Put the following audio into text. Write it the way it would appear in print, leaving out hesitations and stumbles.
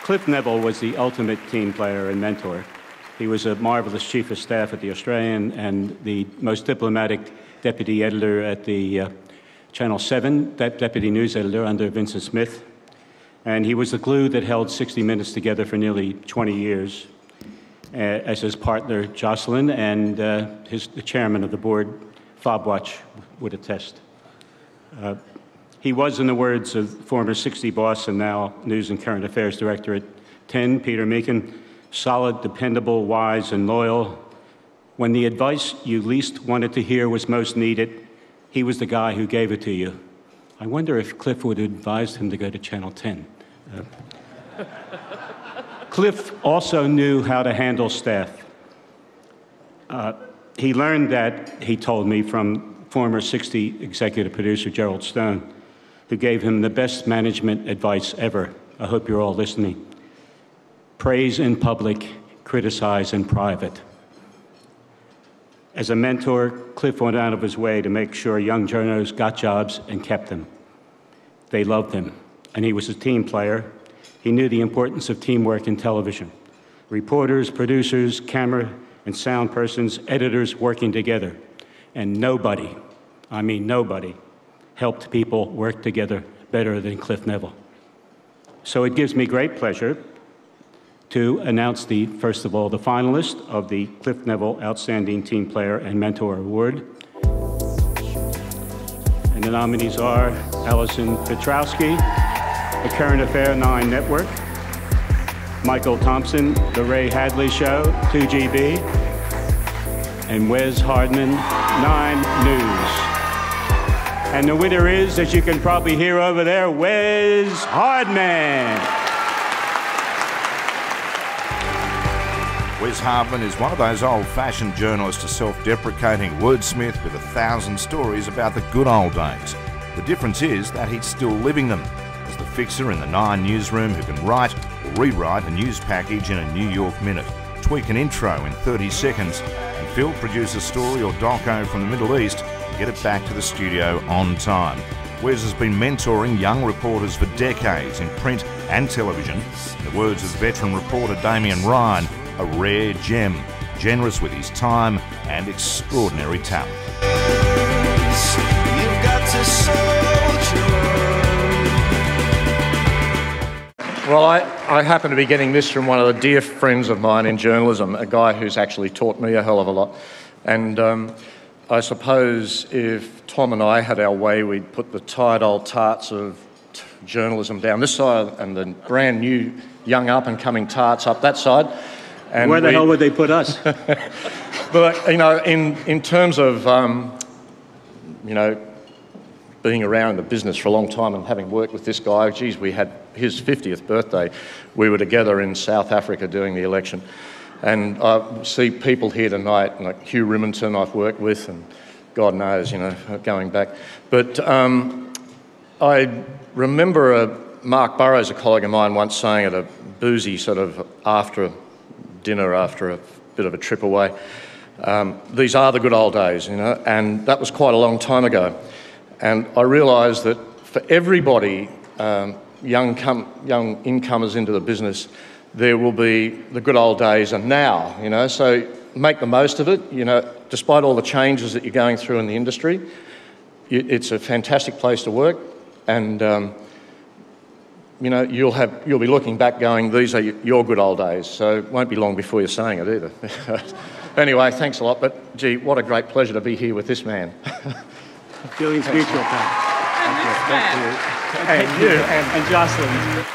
Cliff Neville was the ultimate team player and mentor. He was a marvelous chief of staff at the Australian and the most diplomatic deputy editor at the Channel 7, deputy news editor under Vincent Smith. And he was the glue that held 60 Minutes together for nearly 20 years, as his partner Jocelyn and the chairman of the board, Fobwatch, would attest. He was, in the words of former 60 boss and now News and Current Affairs Director at 10, Peter Meakin, solid, dependable, wise, and loyal. When the advice you least wanted to hear was most needed, he was the guy who gave it to you. I wonder if Cliff would have advised him to go to Channel 10. Cliff also knew how to handle staff. He learned that, he told me, from former 60 executive producer Gerald Stone, who gave him the best management advice ever. I hope you're all listening. Praise in public, criticize in private. As a mentor, Cliff went out of his way to make sure young journos got jobs and kept them. They loved him, and he was a team player. He knew the importance of teamwork in television. Reporters, producers, camera and sound persons, editors working together. And nobody, I mean nobody, helped people work together better than Cliff Neville. So it gives me great pleasure to announce first of all, the finalist of the Cliff Neville Outstanding Team Player and Mentor Award. And the nominees are Alison Petrowski, the Current Affair 9 Network, Michael Thompson, The Ray Hadley Show, 2GB, and Wes Hardman, 9 News. And the winner is, as you can probably hear over there, Wes Hardman. Wes Hardman is one of those old-fashioned journalists, a self-deprecating wordsmith with 1,000 stories about the good old days. The difference is that he's still living them, as the fixer in the 9 newsroom who can write or rewrite a news package in a New York minute, tweak an intro in 30 seconds, and field produce a story or doco from the Middle East and get it back to the studio on time. Wes has been mentoring young reporters for decades in print and television. In the words of veteran reporter Damien Ryan, a rare gem, generous with his time and extraordinary talent. You've got to soldier. Well, I happen to be getting this from one of the dear friends of mine in journalism, a guy who's actually taught me a hell of a lot. And I suppose if Tom and I had our way, we'd put the tired old tarts of journalism down this side and the brand new, young up-and-coming tarts up that side. And where the hell would they put us? But, you know, in terms of, you know, being around the business for a long time and having worked with this guy, geez, we had his 50th birthday. We were together in South Africa doing the election. And I see people here tonight, like Hugh Riminton I've worked with, and God knows, you know, going back. But I remember Mark Burrows, a colleague of mine, once saying at a boozy sort of after dinner, after a bit of a trip away, these are the good old days, you know, and that was quite a long time ago. And I realised that for everybody, young incomers into the business, there will be the good old days and now, you know, so make the most of it, you know, despite all the changes that you're going through in the industry. It's a fantastic place to work, and you know, you'll be looking back going, these are your good old days, so it won't be long before you're saying it either. Anyway, thanks a lot, but gee, what a great pleasure to be here with this man. Feelings mutual, pal. And this man. And you, and Jocelyn.